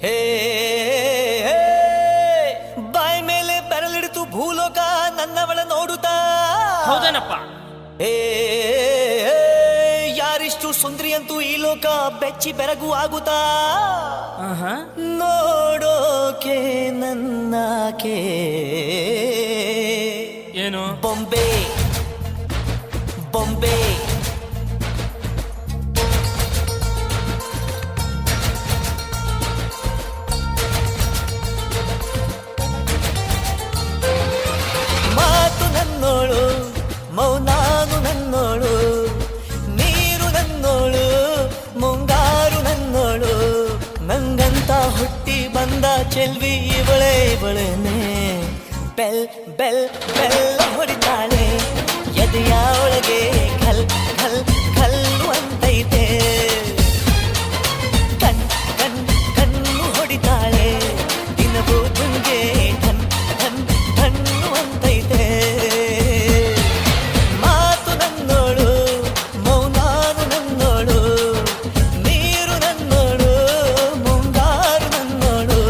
ಹೇ ಬಾಯ್ ಮೇಲೆ ಬೆರಳಿಡಿತು ಭೂಲೋಕ ನನ್ನವಳ ನೋಡುತ್ತಾ. ಹೌದೇನಪ್ಪ. ಹೇ ಯಾರಿಷ್ಟು ಸುಂದರಿ ಅಂತೂ ಈ ಲೋಕ ಬೆಚ್ಚಿ ಬೆರಗು ಆಗುತ್ತಾ. ನೋಡೋಕೆ ನನ್ನಕೆ ಏನು ಬೊಂಬೆ ಬೊಂಬೆ ಮಾತು ನನ್ನೋಳು ಮೌನಾನು ನನ್ನೋಳು ನೀರು ನನ್ನೋಳು ಮುಂಗಾರು ನನ್ನೋಳು ನಂಗಂತ ಹುಟ್ಟಿ ಬಂದ ಚೆಲ್ವಿ ಇವಳೇನೆ. ಬೆಲ್ ಬೆಲ್ ಬೆಲ್ಲ ಹೊಡಿತಾಳೆ ಎದೆಯ ಒಳಗೆ ಖಲ್ ಖಲ್ ಖಲ್ಲು ಅಂತೈತೆ. ಕಣ್ ಕಣ್ ಕಣ್ಣು ಹೊಡಿತಾಳೆ ದಿನವೂ ತುಂಗೆ ಠನ್ ಠನ್ ಠಣ್ಣು ಅಂತೈತೆ. ಮಾತು ನನ್ನೋಳು ಮೌನಾನು ನನ್ನೋಳು ನೀರು ನನ್ನೋಳು ಮುಂಗಾರು ನನ್ನೋಳು.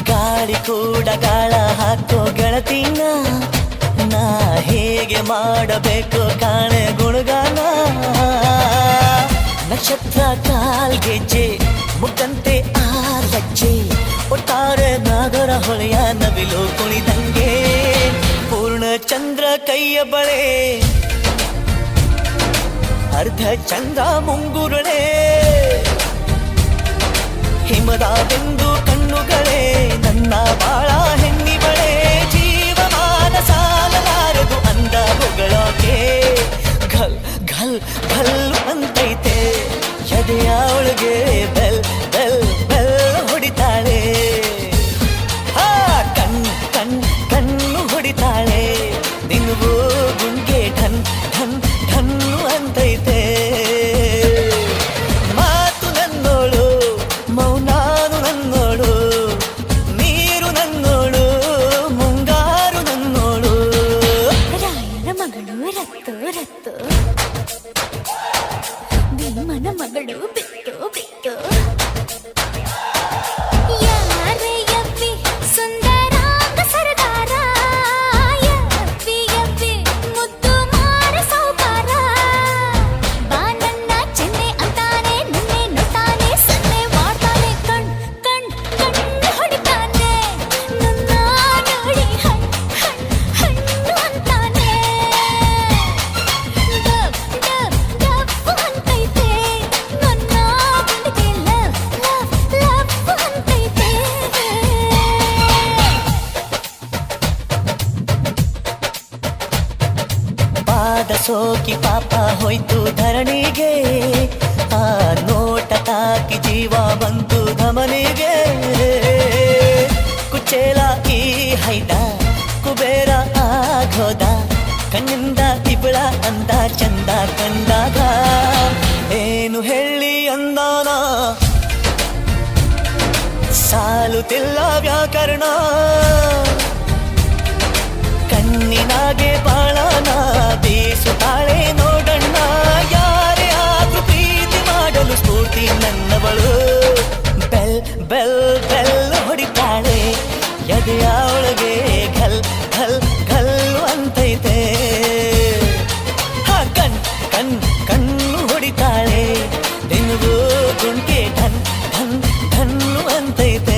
ಗಾಳಿ ಕೂಡ ಗಾಳ ಹಾಕೋ ಗೆಳತಿನ ನಾ ಹೇಗೆ ಮಾಡಬೇಕು ಕಾಣೆ ಗುಣಗಾನ. ನಕ್ಷತ್ರ ಕಾಲ್ಗೆಜ್ಜೆ ಮುಖಂತೆ ಆಲಜ್ಜೆ ಒಟ್ಟಾರೆ ನಾಗರ ಹೊಳೆಯ ನವಿಲು ಕುಣಿದಂಗೆ. ಪೂರ್ಣ ಚಂದ್ರ ಕೈಯ ಬಳೆ ಅರ್ಧ ಚಂದ್ರ ಮುಂಗುರುಳೆ ಹಿಮದ ಬೆಂದು ಕಣ್ಣುಗಳೇ ನನ್ನ ಬಾಳ ಹೆಣ್ಣಿಬಳೆ. ಜೀವಮಾನ ಸಾಲಲಾರದು ಅಂದ ಹೊಗಳೋಕೆ ಘಲ್ ಘಲ್ ಘಲ್ ಅಂತೈತೆ ಎದೆಯ ಒಳಗೆ ಬೆಲ್ ಬೆಲ್ ಬೆಲ್ ಹೊಡಿತಾಳೆ. ಹಾ ಕಣ್ ಕಣ್ ಕಣ್ಣು ಹೊಡಿತಾಳೆ ದಿನವೂ ಗುಂಗೆ ಠನ್ ಠನ್ ಠನ್ನು ಅಂತೈತೆ. ಮಾತು ನನ್ನೋಳು ಮೌನಾನು ನನ್ನೋಳು ನೀರು ನನ್ನೋಳು ಮುಂಗಾರು ನನ್ನೋಳು. ರಾಯನ ಮಗಳು ರತ್ತು ರತ್ತು ಭೀಮನ ಮಗಳು ಬಿಟ್ಟು ಬಿಟ್ಟು. ಯಾರೇ ಯಪ್ಪಿ ಸುಂದರಾಂಗ ಸರದಾರ ಯಪ್ಪಿ ಯಪ್ಪಿ ಮುದ್ದು ಮಾರ ಸೌಕಾರ. ಬಾನನ್ನ ಚೆನ್ನೆ ಅಂತಾನೆ ನಿನ್ನೆ ನೋಡ್ತಾನೆ ಸನ್ನೆ ಮಾಡ್ತಾನೆ ಕಣ್ ಕಣ್ ಕಣ್ಣು ಹೊಡಿತಾನೆ ನನ್ನ ನೋಡಿ ಹಣ್ ಹಣ್ ಹಣ್ಣು ಅಂತಾನೆ. ಡಬ್ ಡಬ್ ಡಬ್ಬು ಅಂತೈತೆ ನನ್ನ ಗುಂಡಿಗೆ ಲವ್ ಲವ್ ಲವ್ ಅಂತೈತೆ. ಪಾದ ಸೋಕಿ ಪಾಪ ಹೋಯ್ತು ಧರಣಿಗೆ ಆ ನೋಟ ತಾಕಿ ಜೀವ ಬಂತು ಧಮನಿಗೆ. ಕುಚೇಲ ಈ ಹೈದ ಕುಬೇರ ಆಗೋದ ಕಣ್ಣಿಂದ ಇಬಳ ಅಂದ ಚಂದ ಕಂಡಾಗ. ಏನು ಹೇಳಿ ಅಂದಾನ ಸಾಲುತ್ತಿಲ್ಲ ವ್ಯಾಕರಣ. ಕಣ್ಣಿನಾಗೆ ಬಾಳನ ಬೀಸುತ್ತಾಳೆ ನೋಡಣ್ಣ. ಯಾರೇ ಆದ್ರೂ ಪ್ರೀತಿ ಮಾಡಲು ಸ್ಫೂರ್ತಿ ನನ್ನವಳು. ಬೆಲ್ ಬೆಲ್ ಬೆಲ್ ಹೊಡಿತಾಳೆ ಎದೆಯ ಒಳಗೆ ಘಲ್ ಘಲ್ ಘಲ್ ಅಂತೈತೆ. ಹಾ ಕಣ್ ಕಣ್ ಕಣ್ಣು ಹೊಡಿತಾಳೆ ದಿನವೂ ಗುಂಕೆ ಠನ್ ಠನ್ ಠನ್ನು ಅಂತೈತೆ.